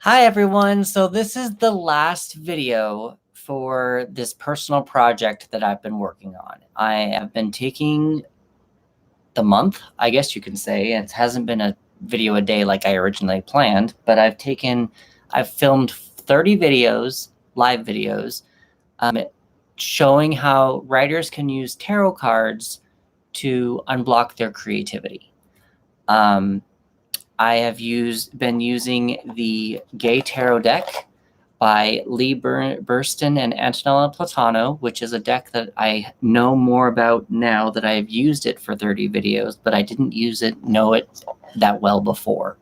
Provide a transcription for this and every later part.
Hi everyone, so this is the last video for this personal project that I've been working on. I have been taking the month, I guess you can say. It hasn't been a video a day like I originally planned, but I've filmed 30 videos, live videos, showing how writers can use tarot cards to unblock their creativity. I have been using the Gay Tarot deck by Bursten and Antonella Platano, which is a deck that I know more about now that I've used it for 30 videos, but I didn't know it that well before.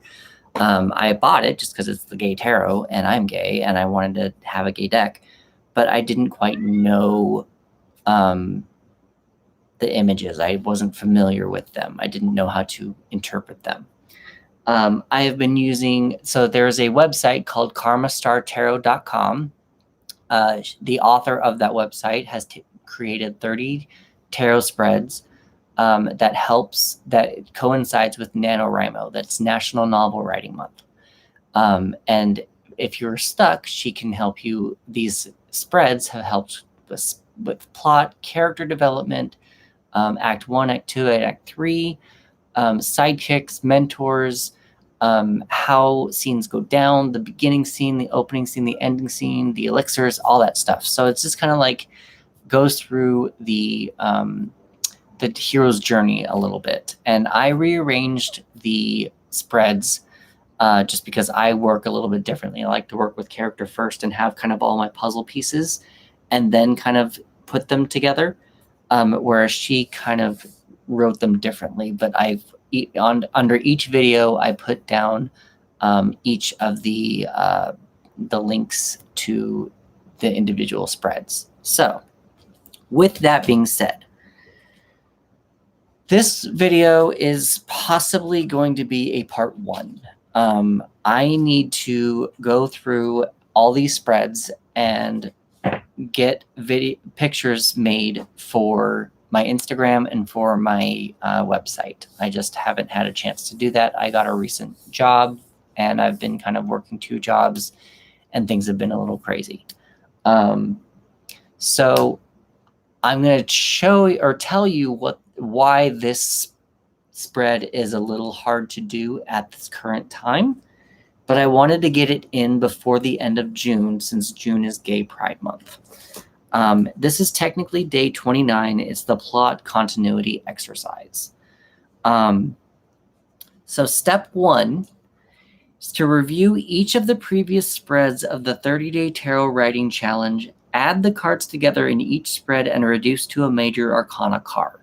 I bought it just because it's the Gay Tarot and I'm gay and I wanted to have a gay deck, but I didn't quite know the images. I wasn't familiar with them. I didn't know how to interpret them. I have been using, so there's a website called karmastartarot.com. The author of that website has created 30 tarot spreads that coincides with NaNoWriMo. That's National Novel Writing Month. And if you're stuck, she can help you. These spreads have helped with plot, character development, Act 1, Act 2, Act 3, sidekicks, mentors, how scenes go down, the beginning scene, the opening scene, the ending scene, the elixirs, all that stuff. So it's just kind of like goes through the hero's journey a little bit. And I rearranged the spreads just because I work a little bit differently. I like to work with character first and have kind of all my puzzle pieces and then kind of put them together, whereas she kind of wrote them differently. But under each video, I put down each of the links to the individual spreads. So with that being said, this video is possibly going to be a part 1. I need to go through all these spreads and get pictures made for my Instagram and for my website. I just haven't had a chance to do that. I got a recent job and I've been kind of working 2 jobs and things have been a little crazy. So I'm going to show or tell you why this spread is a little hard to do at this current time, but I wanted to get it in before the end of June, since June is Gay Pride Month. This is technically day 29. It's the plot continuity exercise. So step 1 is to review each of the previous spreads of the 30-day tarot writing challenge, add the cards together in each spread, and reduce to a major arcana card.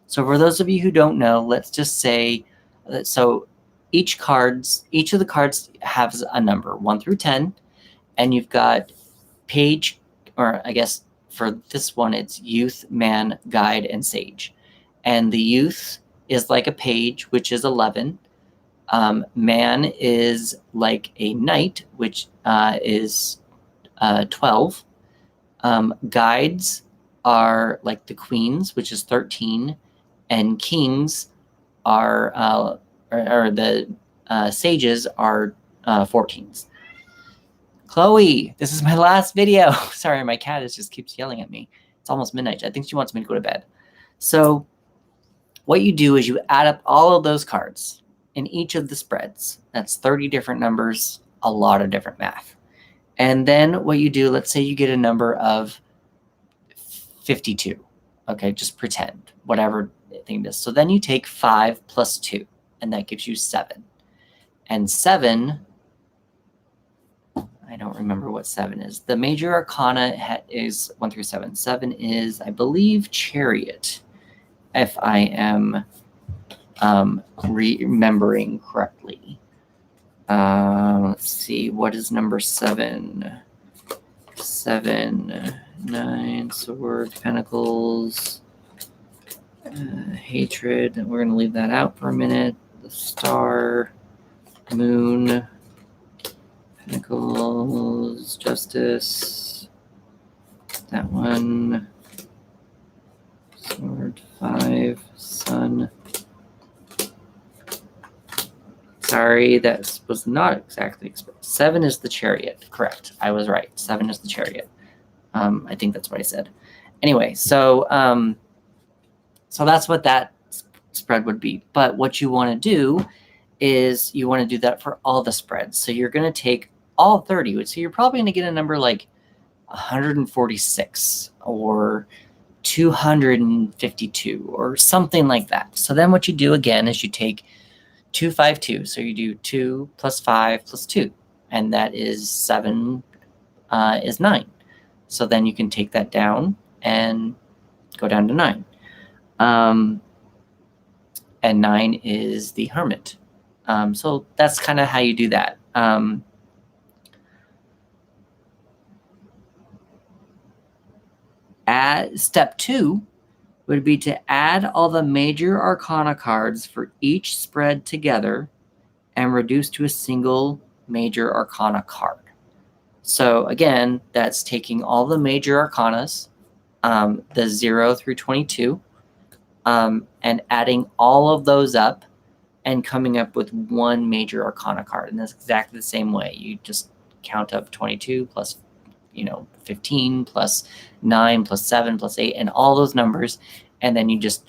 So for those of you who don't know, let's just say, so each of the cards has a number, 1 through 10, and you've got page, or I guess for this one, it's youth, man, guide, and sage. And the youth is like a page, which is 11. Man is like a knight, which is 12. Guides are like the queens, which is 13. And kings are, or the sages are 14s. Chloe, this is my last video. Sorry, my cat just keeps yelling at me. It's almost midnight. I think she wants me to go to bed. So what you do is you add up all of those cards in each of the spreads. That's 30 different numbers, a lot of different math. And then what you do, let's say you get a number of 52. Okay, just pretend, whatever thing it is. So then you take 5 plus 2, and that gives you 7. And 7, I don't remember what 7 is. The major arcana is 1 through 7. 7 is, I believe, Chariot, if I am remembering correctly. Let's see, what is number 7? 7, 9, Sword, Pentacles, Hatred. We're going to leave that out for a minute. The Star, Moon, Pentacles, Justice, that one, Sword, 5, Sun, Sorry, that was not exactly 7 is the chariot. Correct. I was right. 7 is the chariot. I think that's what I said. Anyway, so that's what that spread would be. But what you want to do is you want to do that for all the spreads. So you're going to take all 30. So you're probably going to get a number like 146 or 252 or something like that. So then what you do again is you take 252. So you do 2 plus 5 plus 2, and that is 7 is 9. So then you can take that down and go down to 9. And 9 is the hermit. So that's kind of how you do that. Step 2 would be to add all the major arcana cards for each spread together and reduce to a single major arcana card. So again, that's taking all the major arcanas, the 0 through 22, and adding all of those up and coming up with one major arcana card. And that's exactly the same way. You just count up 22 plus 15 plus 9 plus 7 plus 8 and all those numbers, and then you just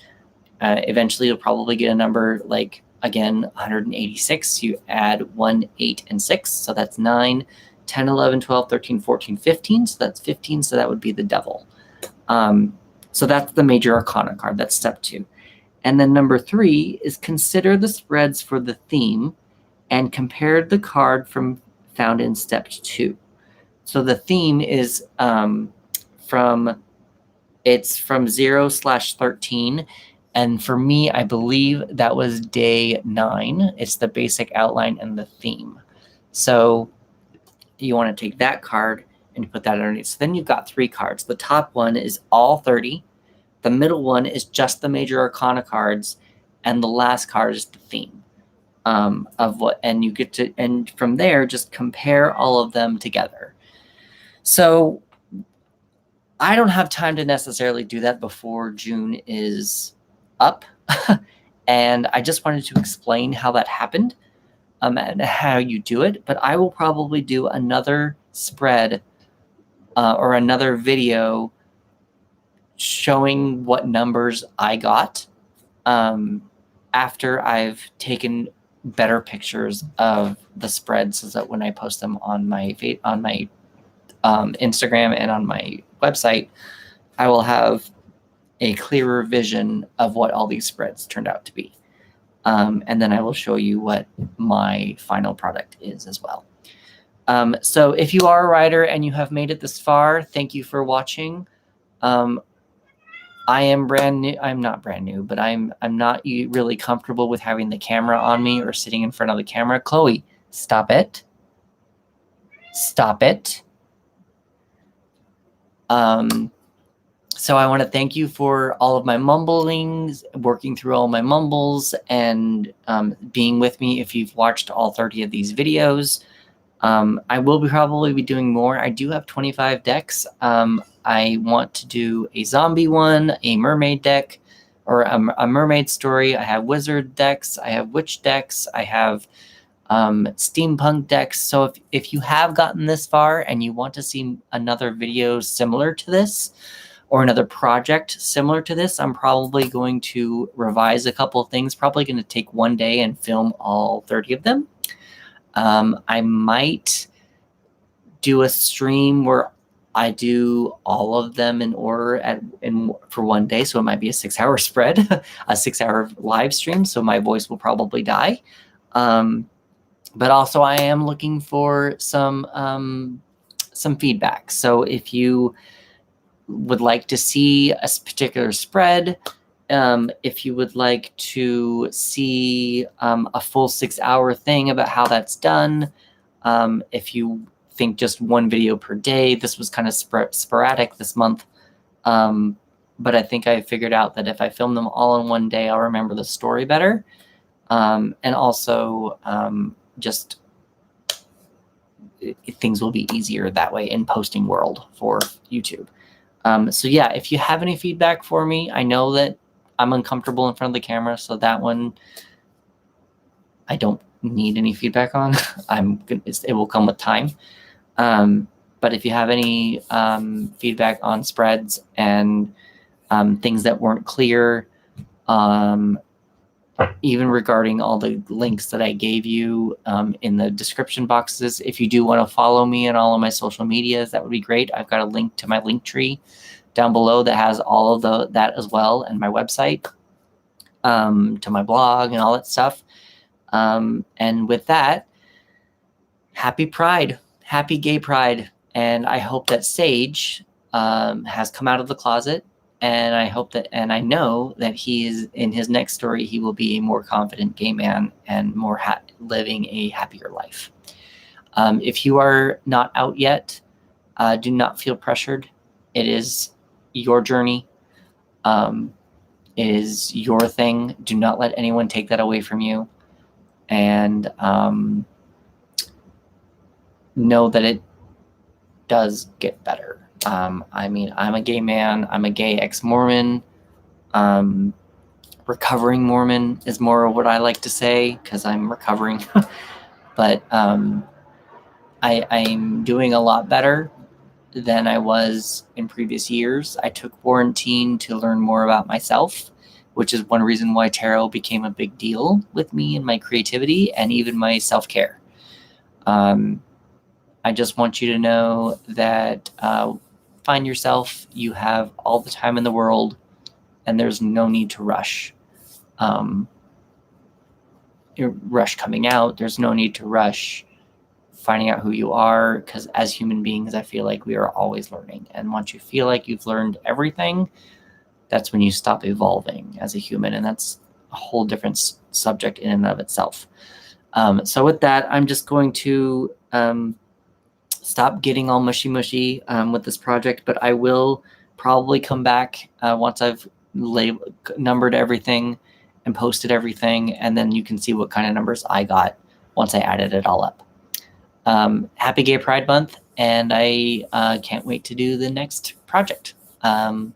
eventually you'll probably get a number like, again, 186. You add 1, 8, and 6, so that's 9, 10, 11, 12, 13, 14, 15, so that's 15, so that would be the devil. So that's the major arcana card. That's step 2. And then number 3 is consider the spreads for the theme and compare the card found in step 2. So the theme is from 0/13. And for me, I believe that was day 9. It's the basic outline and the theme. So you want to take that card and put that underneath. So then you've got 3 cards. The top one is all 30. The middle one is just the major arcana cards. And the last card is the theme of what, and you get to, and from there, just compare all of them together. So I don't have time to necessarily do that before June is up. And I just wanted to explain how that happened and how you do it. But I will probably do another spread or another video showing what numbers I got after I've taken better pictures of the spreads, so that when I post them on my Instagram and on my website, I will have a clearer vision of what all these spreads turned out to be. And then I will show you what my final product is as well. So if you are a writer and you have made it this far, thank you for watching. I am brand new. I'm not brand new, but I'm not really comfortable with having the camera on me or sitting in front of the camera. Chloe, stop it. Stop it. So I want to thank you for all of my mumblings, working through all my mumbles, and being with me if you've watched all 30 of these videos. I will probably be doing more. I do have 25 decks. I want to do a zombie one, a mermaid deck, or a mermaid story. I have wizard decks. I have witch decks. I have steampunk decks. So if you have gotten this far and you want to see another video similar to this, or another project similar to this, I'm probably going to revise a couple of things. Probably going to take one day and film all 30 of them. I might do a stream where I do all of them in order for one day. So it might be a 6-hour spread, a 6-hour live stream. So my voice will probably die. But also I am looking for some feedback. So if you would like to see a particular spread, if you would like to see a full 6-hour thing about how that's done, if you think just one video per day, this was kind of sporadic this month, but I think I figured out that if I film them all in one day, I'll remember the story better, and also just things will be easier that way in posting world for YouTube. So yeah, if you have any feedback for me, I know that I'm uncomfortable in front of the camera, so that one I don't need any feedback on. It will come with time. But if you have any feedback on spreads and things that weren't clear, even regarding all the links that I gave you in the description boxes, if you do want to follow me on all of my social medias, that would be great. I've got a link to my link tree down below that has all of that as well, and my website, to my blog and all that stuff. And with that, happy Pride, happy Gay Pride. And I hope that Sage has come out of the closet. And I hope that, and I know that he is, in his next story, he will be a more confident gay man and more living a happier life. If you are not out yet, do not feel pressured. It is your journey. It is your thing. Do not let anyone take that away from you. And know that it does get better. I mean, I'm a gay man. I'm a gay ex-Mormon. Recovering Mormon is more of what I like to say because I'm recovering. But I'm doing a lot better than I was in previous years. I took quarantine to learn more about myself, which is one reason why tarot became a big deal with me and my creativity and even my self-care. I just want you to know that find yourself. You have all the time in the world, and there's no need to rush. Rush coming out. There's no need to rush finding out who you are, because as human beings, I feel like we are always learning. And once you feel like you've learned everything, that's when you stop evolving as a human, and that's a whole different subject in and of itself. So with that, I'm just going to stop getting all mushy with this project, but I will probably come back once I've numbered everything and posted everything, and then you can see what kind of numbers I got once I added it all up. Happy Gay Pride Month, and I can't wait to do the next project. Bye.